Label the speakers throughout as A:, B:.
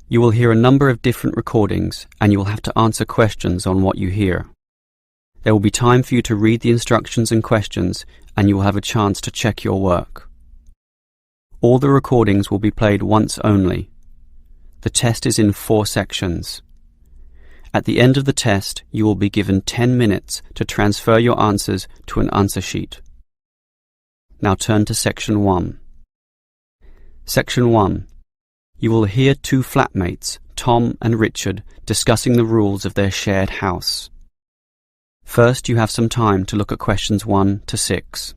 A: You will hear a number of different recordings, and you will have to answer questions on what you hear. There will be time for you to read the instructions and questions, and you will have a chance to check your work. All the recordings will be played once only. The test is in 4 sections. At the end of the test, you will be given 10 minutes to transfer your answers to an answer sheet. Now turn to Section 1. Section 1. You will hear 2 flatmates, Tom and Richard, discussing the rules of their shared house. First, you have some time to look at questions 1 to 6.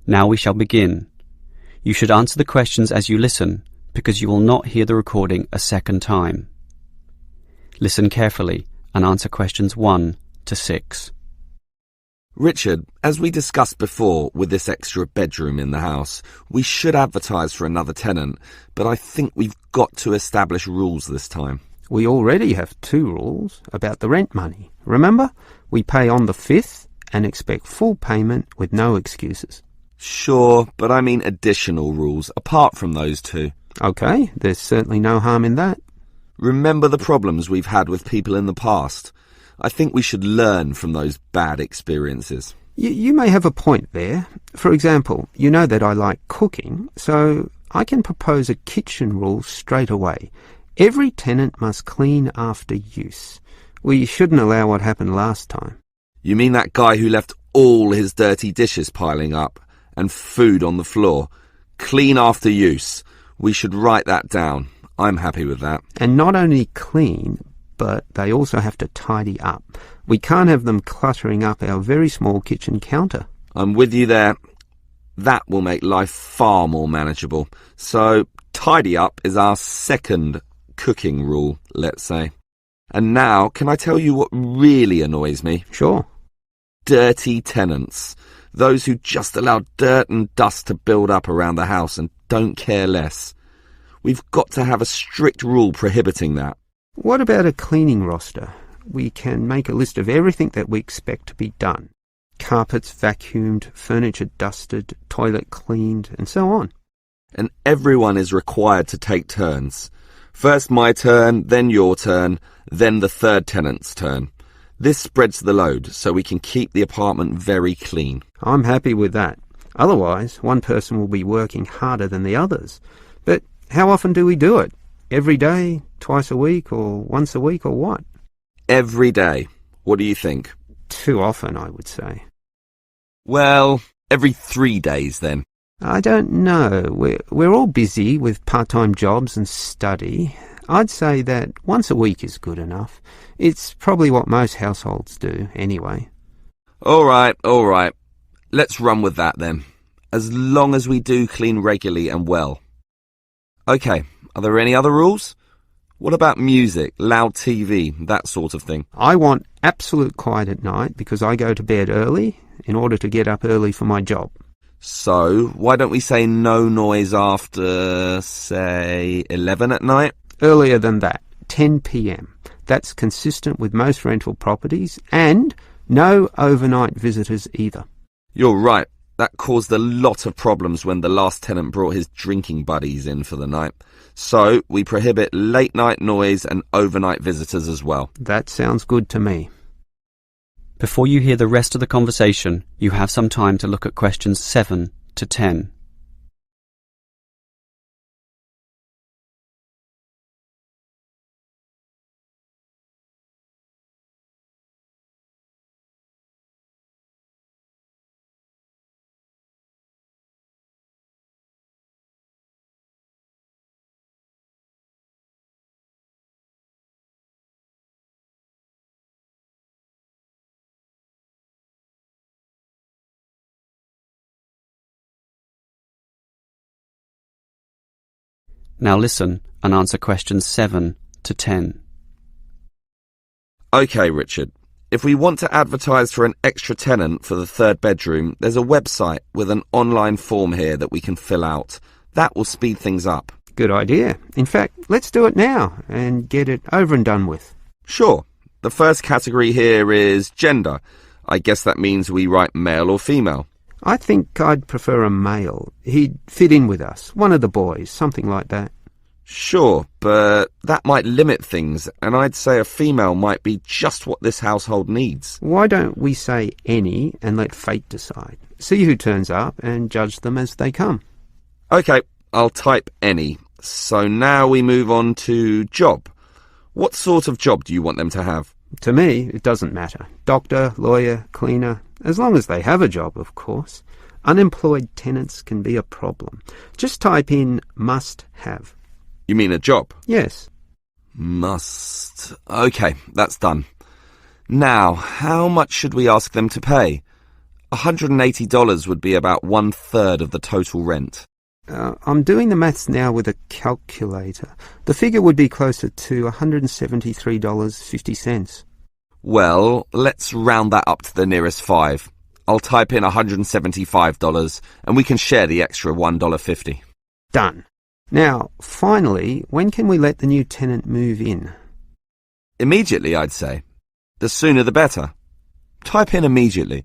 A: Now we shall begin. You should answer the questions as you listen, because you will not hear the recording a second time. Listen carefully and answer questions 1 to 6.
B: Richard, as we discussed before with this extra bedroom in the house, we should advertise for another tenant, but I think we've got to establish rules this time.
C: We already have 2 rules about the rent money. Remember? We pay on the 5th and expect full payment with no excuses.
B: Sure, but I mean additional rules, apart from those 2.
C: Okay, there's certainly no harm in that.
B: Remember the problems we've had with people in the past. I think we should learn from those bad experiences.
C: You may have a point there. For example, you know that I like cooking, so I can propose a kitchen rule straight away. Every tenant must clean after use. We shouldn't allow what happened last time.
B: You mean that guy who left all his dirty dishes piling up and food on the floor? Clean after use. We should write that down. I'm happy with that.
C: And not only clean, but they also have to tidy up. We can't have them cluttering up our very small kitchen counter.
B: I'm with you there. That will make life far more manageable. So, tidy up is our second cooking rule, let's say. And now, can I tell you what really annoys me?
C: Sure.
B: Dirty tenants. Those who just allow dirt and dust to build up around the house and don't care less. We've got to have a strict rule prohibiting that.
C: What about a cleaning roster? We can make a list of everything that we expect to be done. Carpets vacuumed, furniture dusted, toilet cleaned, and so on.
B: And everyone is required to take turns. First my turn, then your turn, then the third tenant's turn. This spreads the load, so we can keep the apartment very clean.
C: I'm happy with that. Otherwise, one person will be working harder than the others. But how often do we do it? Every day, twice a week, or once a week, or what?
B: Every day. What do you think?
C: Too often, I would say.
B: Well, every 3 days then.
C: I don't know. We're all busy with part-time jobs and study. I'd say that once a week is good enough. It's probably what most households do, anyway.
B: All right. Let's run with that then. As long as we do clean regularly and well. Okay, are there any other rules? What about music, loud TV, that sort of thing?
C: I want absolute quiet at night because I go to bed early in order to get up early for my job.
B: So, why don't we say no noise after, say, 11 at night?
C: Earlier than that, 10 p.m. That's consistent with most rental properties, and no overnight visitors either.
B: You're right. That caused a lot of problems when the last tenant brought his drinking buddies in for the night. So, we prohibit late night noise and overnight visitors as well.
C: That sounds good to me.
A: Before you hear the rest of the conversation, you have some time to look at questions 7 to 10. Now listen and answer questions 7 to 10.
B: OK, Richard. If we want to advertise for an extra tenant for the third bedroom, there's a website with an online form here that we can fill out. That will speed things up.
C: Good idea. In fact, let's do it now and get it over and done with.
B: Sure. The first category here is gender. I guess that means we write male or female.
C: I think I'd prefer a male. He'd fit in with us. One of the boys, something like that.
B: Sure, but that might limit things, and I'd say a female might be just what this household needs.
C: Why don't we say any and let fate decide? See who turns up and judge them as they come.
B: OK, I'll type any. So now we move on to job. What sort of job do you want them to have?
C: To me, it doesn't matter. Doctor, lawyer, cleaner, as long as they have a job, of course. Unemployed tenants can be a problem. Just type in must have.
B: You mean a job?
C: Yes.
B: Must. OK, that's done. Now, how much should we ask them to pay? $180 would be about 1/3 of the total rent.
C: I'm doing the maths now with a calculator. The figure would be closer to $173.50.
B: Well, let's round that up to the nearest 5. I'll type in $175 and we can share the extra $1.50.
C: Done. Now, finally, when can we let the new tenant move in?
B: Immediately, I'd say. The sooner the better. Type in immediately.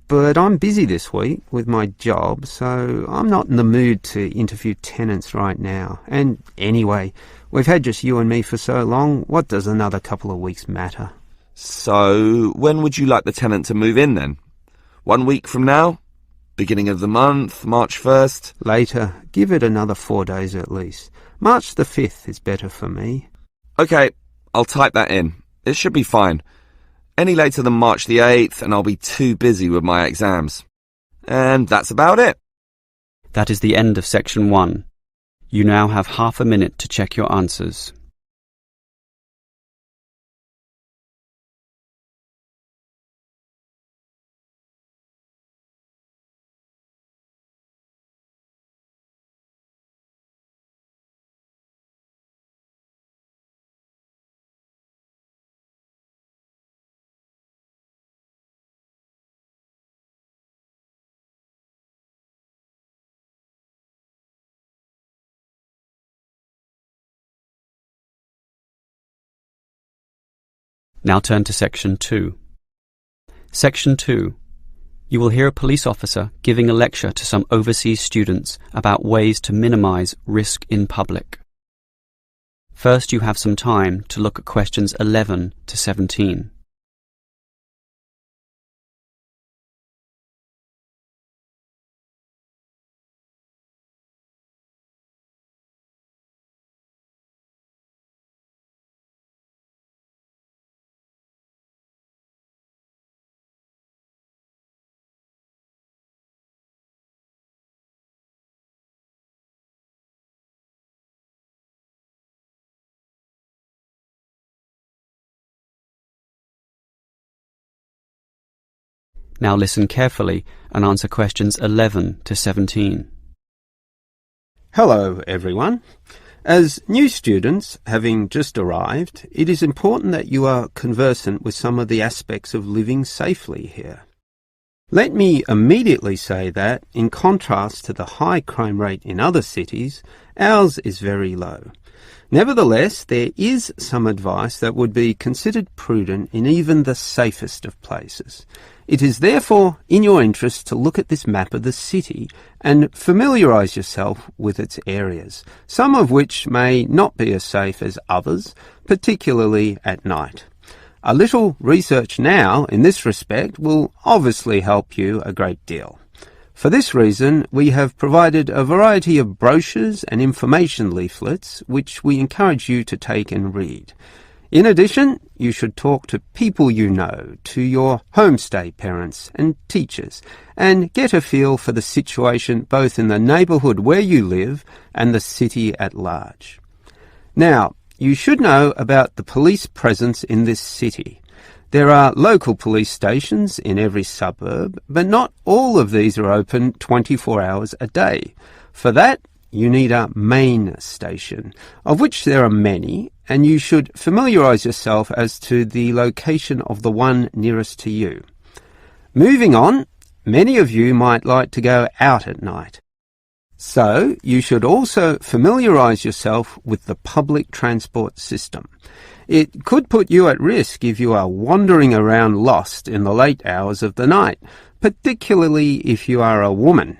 C: But I'm busy this week with my job, so I'm not in the mood to interview tenants right now. And anyway, we've had just you and me for so long, what does another couple of weeks matter?
B: So, when would you like the tenant to move in then? 1 week from now? Beginning of the month, March 1st?
C: Later. Give it another 4 days at least. March the 5th is better for me.
B: OK, I'll type that in. It should be fine. Any later than March the 8th and I'll be too busy with my exams. And that's about it.
A: That is the end of section 1. You now have half a minute to check your answers. Now turn to Section 2. Section 2. You will hear a police officer giving a lecture to some overseas students about ways to minimize risk in public. First, you have some time to look at questions 11 to 17. Now listen carefully and answer questions 11 to 17.
C: Hello, everyone. As new students, having just arrived, it is important that you are conversant with some of the aspects of living safely here. Let me immediately say that, in contrast to the high crime rate in other cities, ours is very low. Nevertheless, there is some advice that would be considered prudent in even the safest of places. It is therefore in your interest to look at this map of the city and familiarise yourself with its areas, some of which may not be as safe as others, particularly at night. A little research now in this respect will obviously help you a great deal. For this reason, we have provided a variety of brochures and information leaflets which we encourage you to take and read. In addition, you should talk to people you know, to your homestay parents and teachers, and get a feel for the situation both in the neighbourhood where you live and the city at large. Now, you should know about the police presence in this city. There are local police stations in every suburb, but not all of these are open 24 hours a day. For that, you need a main station, of which there are many, and you should familiarise yourself as to the location of the one nearest to you. Moving on, many of you might like to go out at night. So you should also familiarise yourself with the public transport system. It could put you at risk if you are wandering around lost in the late hours of the night, particularly if you are a woman.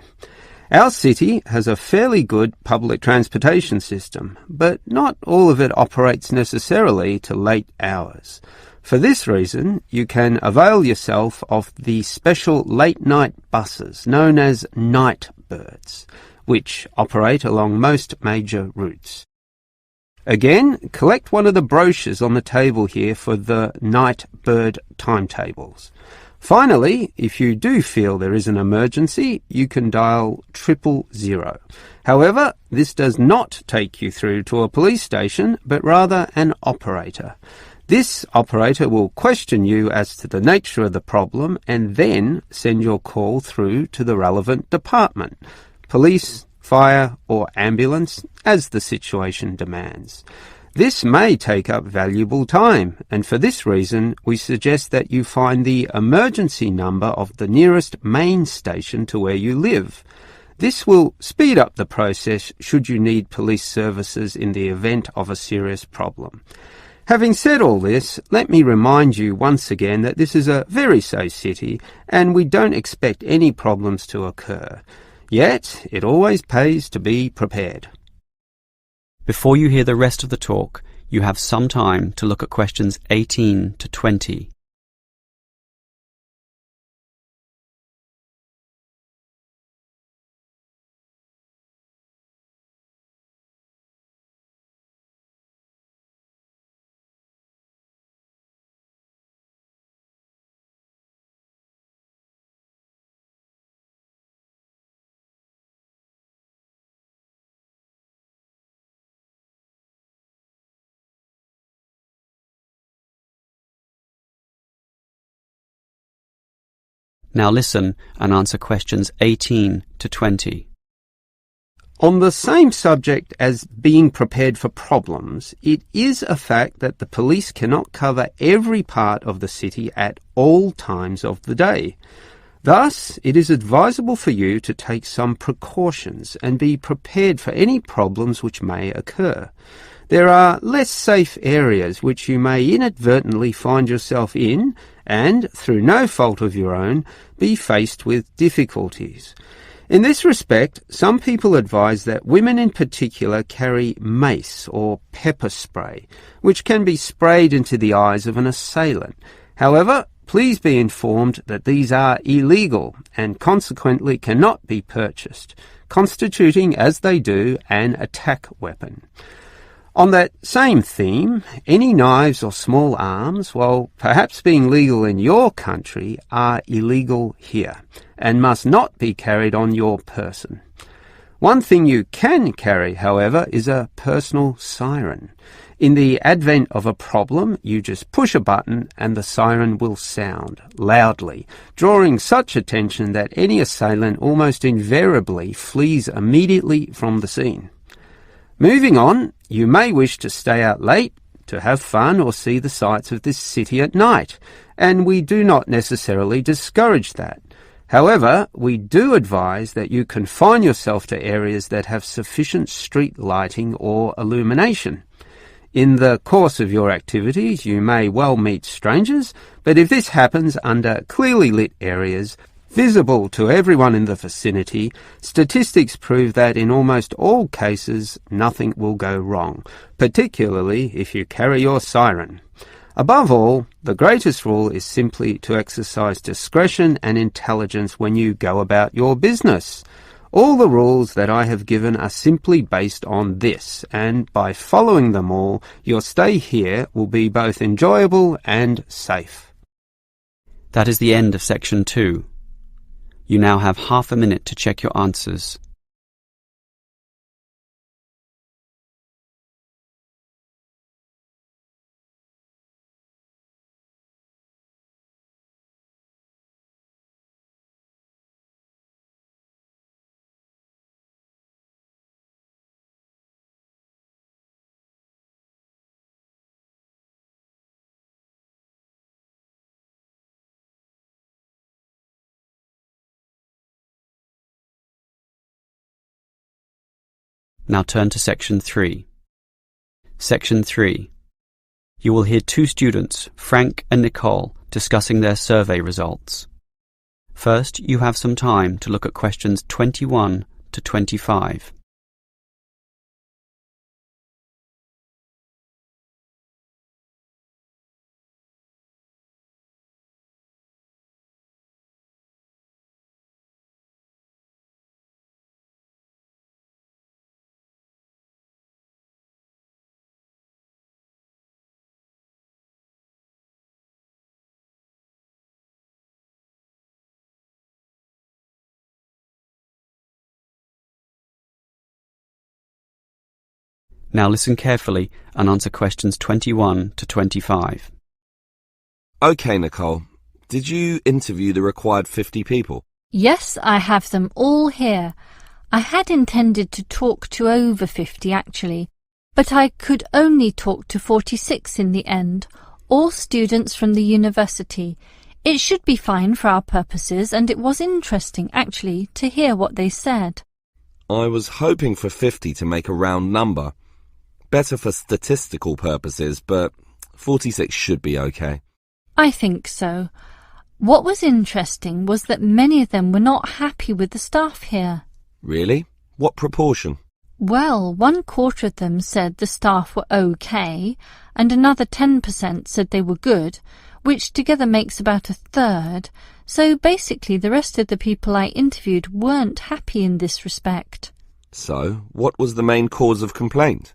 C: Our city has a fairly good public transportation system, but not all of it operates necessarily to late hours. For this reason, you can avail yourself of the special late-night buses known as night birds, which operate along most major routes. Again, collect one of the brochures on the table here for the night bird timetables. Finally, if you do feel there is an emergency, you can dial 000. However, this does not take you through to a police station, but rather an operator. This operator will question you as to the nature of the problem and then send your call through to the relevant department, police, fire or ambulance, as the situation demands. This may take up valuable time, and for this reason we suggest that you find the emergency number of the nearest main station to where you live. This will speed up the process should you need police services in the event of a serious problem. Having said all this, let me remind you once again that this is a very safe city and we don't expect any problems to occur. Yet, it always pays to be prepared.
A: Before you hear the rest of the talk, you have some time to look at questions 18 to 20. Now listen and answer questions 18 to 20.
C: On the same subject as being prepared for problems, it is a fact that the police cannot cover every part of the city at all times of the day. Thus, it is advisable for you to take some precautions and be prepared for any problems which may occur. There are less safe areas which you may inadvertently find yourself in and, through no fault of your own, be faced with difficulties. In this respect, some people advise that women in particular carry mace or pepper spray, which can be sprayed into the eyes of an assailant. However, please be informed that these are illegal and consequently cannot be purchased, constituting, as they do, an attack weapon. On that same theme, any knives or small arms, while perhaps being legal in your country, are illegal here and must not be carried on your person. One thing you can carry, however, is a personal siren. In the advent of a problem, you just push a button and the siren will sound loudly, drawing such attention that any assailant almost invariably flees immediately from the scene. Moving on, you may wish to stay out late, to have fun or see the sights of this city at night, and we do not necessarily discourage that. However, we do advise that you confine yourself to areas that have sufficient street lighting or illumination. In the course of your activities, you may well meet strangers, but if this happens under clearly lit areas, visible to everyone in the vicinity, statistics prove that in almost all cases nothing will go wrong, particularly if you carry your siren. Above all, the greatest rule is simply to exercise discretion and intelligence when you go about your business. All the rules that I have given are simply based on this, and by following them all, your stay here will be both enjoyable and safe.
A: That is the end of section 2. You now have half a minute to check your answers. Now turn to Section 3. Section 3. You will hear two students, Frank and Nicole, discussing their survey results. First, you have some time to look at questions 21 to 25. Now listen carefully and answer questions 21 to 25.
B: Okay, Nicole. Did you interview the required 50 people?
D: Yes, I have them all here. I had intended to talk to over 50 actually, but I could only talk to 46 in the end, all students from the university. It should be fine for our purposes, and it was interesting actually to hear what they said.
B: I was hoping for 50 to make a round number. Better for statistical purposes, but 46 should be okay.
D: I think so. What was interesting was that many of them were not happy with the staff here.
B: Really? What proportion?
D: Well, 1/4 of them said the staff were okay, and another 10% said they were good, which together makes about 1/3. So basically the rest of the people I interviewed weren't happy in this respect.
B: So, what was the main cause of complaint?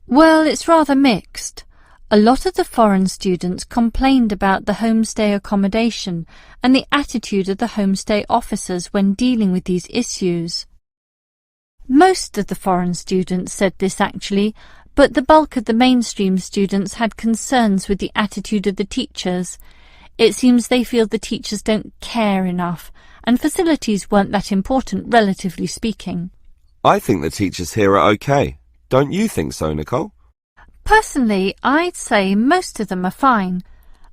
D: Well, it's rather mixed. A lot of the foreign students complained about the homestay accommodation and the attitude of the homestay officers when dealing with these issues. Most of the foreign students said this actually, but the bulk of the mainstream students had concerns with the attitude of the teachers. It seems they feel the teachers don't care enough, and facilities weren't that important, relatively speaking.
B: I think the teachers here are okay. Don't you think so, Nicole?
D: Personally, I'd say most of them are fine,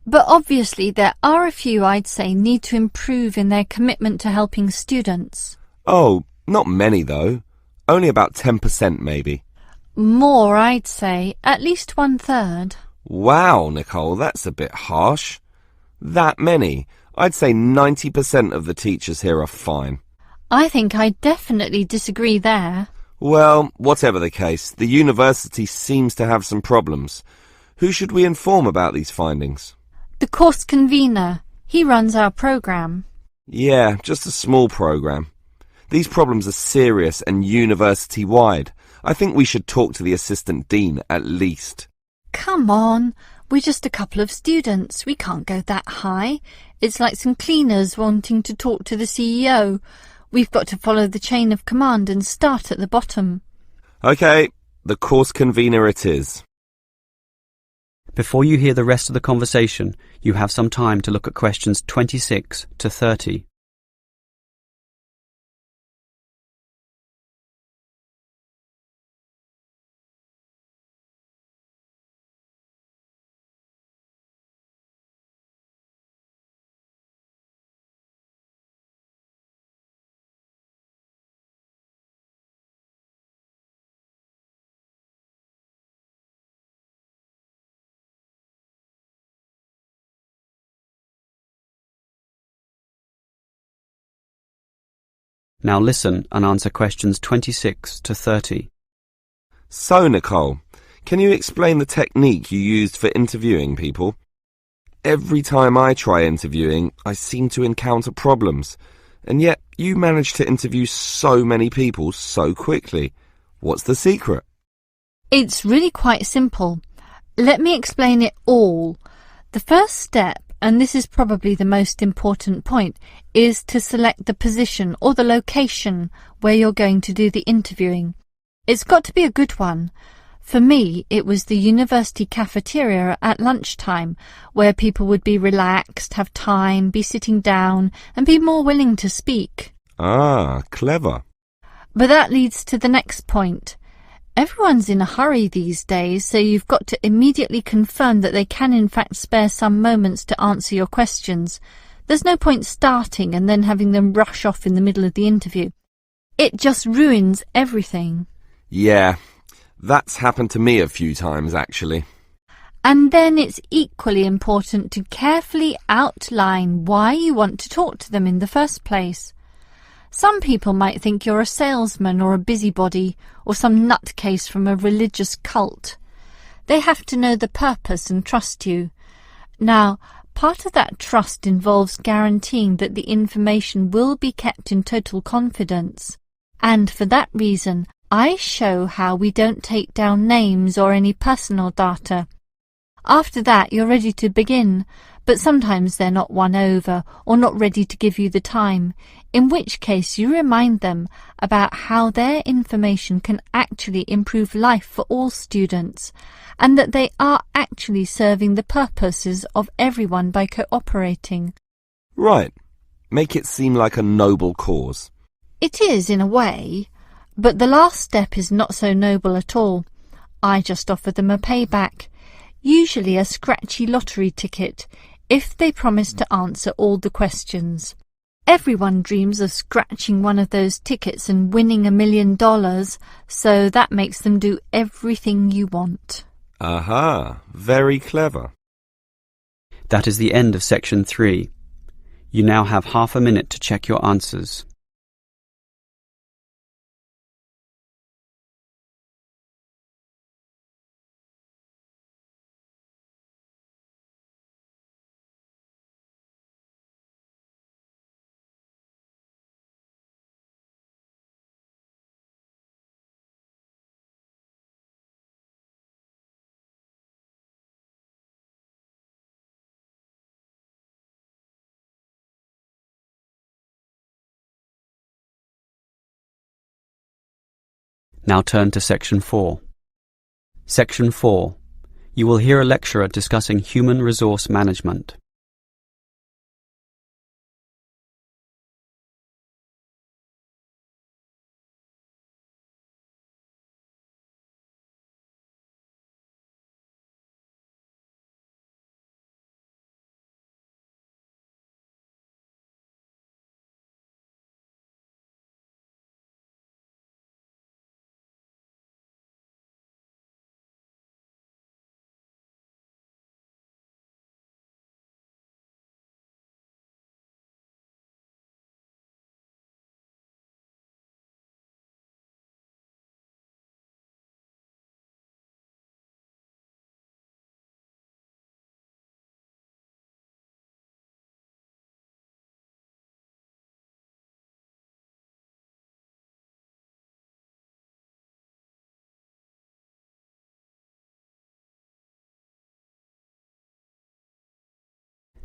D: but obviously there are a few I'd say need to improve in their commitment to helping students.
B: Oh, not many though. Only about 10% maybe.
D: More, I'd say, at least 1/3.
B: Wow, Nicole, that's a bit harsh. That many? I'd say 90% of the teachers here are fine.
D: I think I definitely disagree there.
B: Well, whatever the case, the university seems to have some problems. Who should we inform about these findings?
D: The course convener. He runs our program.
B: Yeah, just a small program. These problems are serious and university-wide. I think we should talk to the assistant dean at least.
D: Come on, we're just a couple of students. We can't go that high. It's like some cleaners wanting to talk to the CEO. We've got to follow the chain of command and start at the bottom.
B: Okay, the course convener it is.
A: Before you hear the rest of the conversation, you have some time to look at questions 26 to 30. Now listen and answer questions 26 to 30.
B: So, Nicole, can you explain the technique you used for interviewing people? Every time I try interviewing, I seem to encounter problems, and yet you manage to interview so many people so quickly. What's the secret?
D: It's really quite simple. Let me explain it all. The first step, and this is probably the most important point, is to select the position or the location where you're going to do the interviewing. It's got to be a good one. For me, it was the university cafeteria at lunchtime, where people would be relaxed, have time, be sitting down, and be more willing to speak.
B: Ah, clever.
D: But that leads to the next point. Everyone's in a hurry these days, so you've got to immediately confirm that they can in fact spare some moments to answer your questions. There's no point starting and then having them rush off in the middle of the interview. It just ruins everything.
B: Yeah, that's happened to me a few times, actually.
D: And then it's equally important to carefully outline why you want to talk to them in the first place. Some people might think you're a salesman or a busybody or some nutcase from a religious cult. They have to know the purpose and trust you. Now, part of that trust involves guaranteeing that the information will be kept in total confidence. And for that reason, I show how we don't take down names or any personal data. After that, you're ready to begin, but sometimes they're not won over or not ready to give you the time, in which case you remind them about how their information can actually improve life for all students, and that they are actually serving the purposes of everyone by cooperating.
B: Right. Make it seem like a noble cause.
D: It is, in a way, but the last step is not so noble at all. I just offer them a payback, usually a scratchy lottery ticket, if they promise to answer all the questions. Everyone dreams of scratching one of those tickets and winning $1 million, so that makes them do everything you want.
B: Aha, very clever.
A: That is the end of section 3. You now have half a minute to check your answers. Now turn to Section 4. Section 4. You will hear a lecturer discussing human resource management.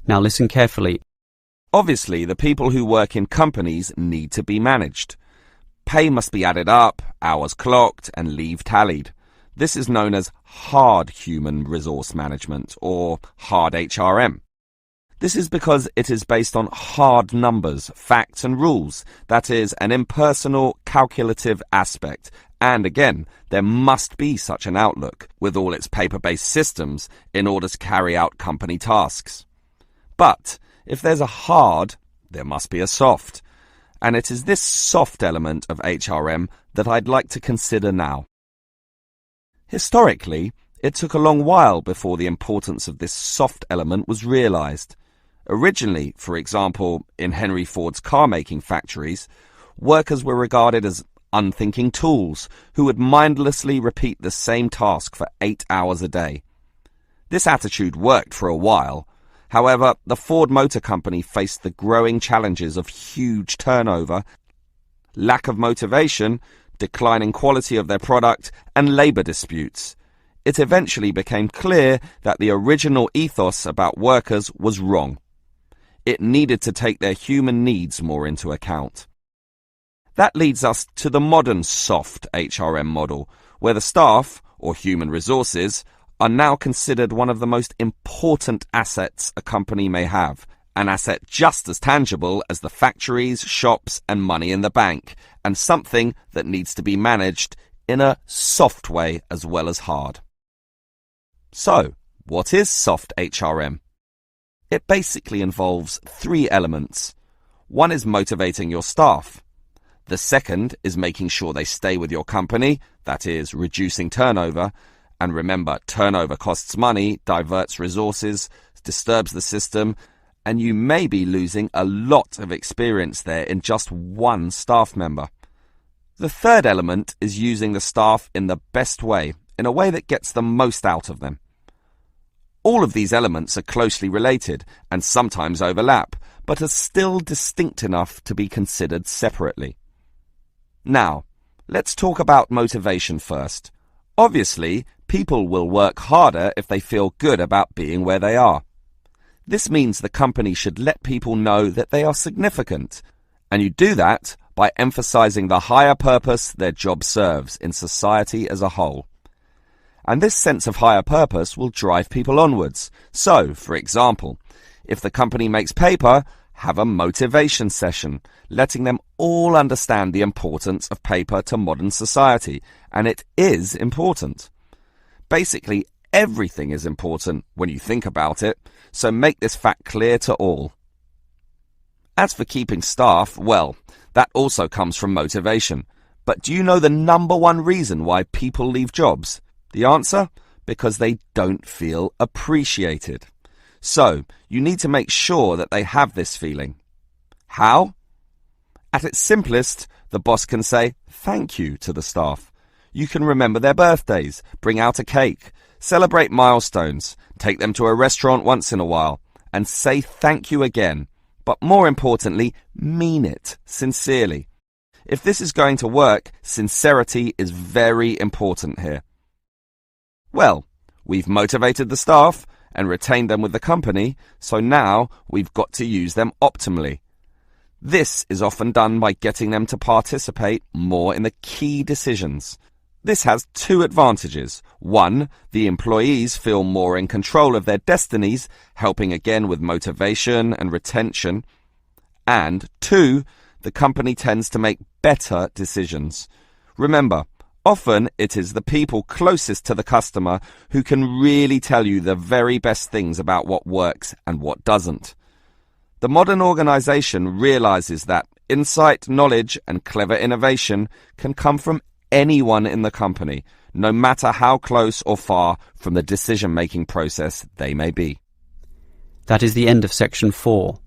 A: Now listen carefully.
B: Obviously, the people who work in companies need to be managed. Pay must be added up, hours clocked, and leave tallied. This is known as hard human resource management, or hard HRM. This is because it is based on hard numbers, facts and rules. That is, an impersonal, calculative aspect. And again, there must be such an outlook, with all its paper-based systems, in order to carry out company tasks. But if there's a hard, there must be a soft. And it is this soft element of HRM that I'd like to consider now. Historically, it took a long while before the importance of this soft element was realized. Originally, for example, in Henry Ford's car-making factories, workers were regarded as unthinking tools who would mindlessly repeat the same task for 8 hours a day. This attitude worked for a while. However, the Ford Motor Company faced the growing challenges of huge turnover, lack of motivation, declining quality of their product, and labour disputes. It eventually became clear that the original ethos about workers was wrong. It needed to take their human needs more into account. That leads us to the modern soft HRM model, where the staff, or human resources, are now considered one of the most important assets a company may have, an asset just as tangible as the factories, shops and money in the bank, and something that needs to be managed in a soft way as well as hard. So, what is soft HRM? It basically involves 3 elements. One is motivating your staff. The second is making sure they stay with your company, that is, reducing turnover. And remember, turnover costs money, diverts resources, disturbs the system, and you may be losing a lot of experience there in just one staff member. The third element is using the staff in the best way, in a way that gets the most out of them. All of these elements are closely related and sometimes overlap, but are still distinct enough to be considered separately. Now, let's talk about motivation first. Obviously, people will work harder if they feel good about being where they are. This means the company should let people know that they are significant, and you do that by emphasizing the higher purpose their job serves in society as a whole. And this sense of higher purpose will drive people onwards. So, for example, if the company makes paper, have a motivation session, letting them all understand the importance of paper to modern society, and it is important. Basically, everything is important when you think about it, so make this fact clear to all. As for keeping staff, well, that also comes from motivation. But do you know the number one reason why people leave jobs? The answer? Because they don't feel appreciated. So, you need to make sure that they have this feeling. How? At its simplest, the boss can say thank you to the staff. You can remember their birthdays, bring out a cake, celebrate milestones, take them to a restaurant once in a while, and say thank you again. But more importantly, mean it sincerely. If this is going to work, sincerity is very important here. Well, we've motivated the staff and retained them with the company, so now we've got to use them optimally. This is often done by getting them to participate more in the key decisions. This has two advantages. One, the employees feel more in control of their destinies, helping again with motivation and retention. And two, the company tends to make better decisions. Remember, often it is the people closest to the customer who can really tell you the very best things about what works and what doesn't. The modern organization realizes that insight, knowledge, and clever innovation can come from anyone in the company, no matter how close or far from the decision-making process they may be.
A: That is the end of section 4.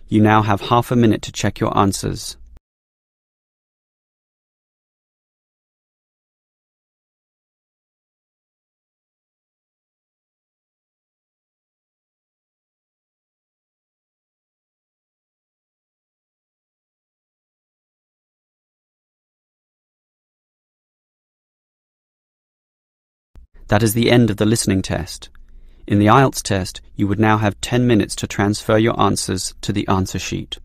A: You now have half a minute to check your answers. That is the end of the listening test. In the Ielts test, you would now have 10 minutes to transfer your answers to the answer sheet.